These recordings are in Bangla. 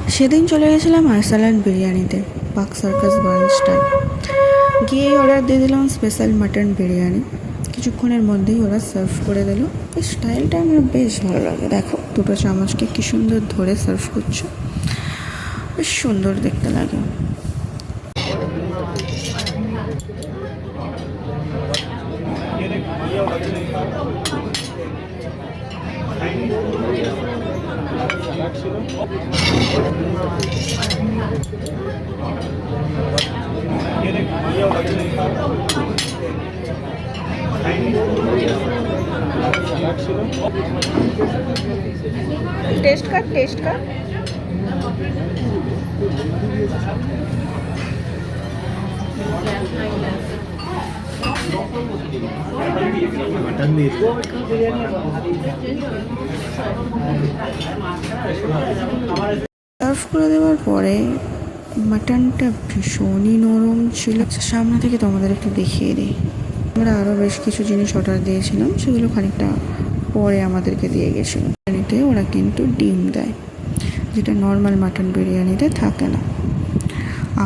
সেদিন চলে গেছিলাম আরসালান বিরিয়ানিতে, পাক সার্কাস ব্রাঞ্চটায়। গিয়ে অর্ডার দিয়ে দিলাম স্পেশাল মাটন বিরিয়ানি। কিছুক্ষণের মধ্যেই ওরা সার্ভ করে দিল। এই স্টাইলটা আমার বেশ ভালো লাগে। দেখো দুটো চামচকে কী সুন্দর ধরে সার্ভ করছো, বেশ সুন্দর দেখতে লাগে। टेस्ट कर मटन দিয়ে সার্ভ করে দেওয়ার পরে মাটনটা ভীষণই নরম ছিল। সামনে থেকে তোমাদের একটু দেখিয়ে দিই। আমরা আরও বেশ কিছু জিনিস অর্ডার দিয়েছিলাম, সেগুলো খানিকটা পরে আমাদেরকে দিয়ে গেছিলো। বিরিয়ানিতে ওরা কিন্তু ডিম দেয়, যেটা নর্মাল মাটন বিরিয়ানিতে থাকে না।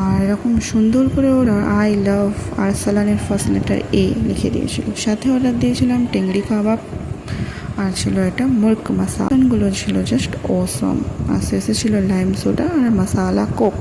আর এরকম সুন্দর করে ওরা আই লাভ আরসালানের ফার্স্ট লেটার এ লিখে দিয়েছিল। সাথে অর্ডার দিয়েছিলাম টেংরি কাবাব, আর ছিল এটা মুর্গ মশালাগুলো ছিল জাস্ট অসম। আর শেষে ছিল লাইম সোডা আর মশালা কোক।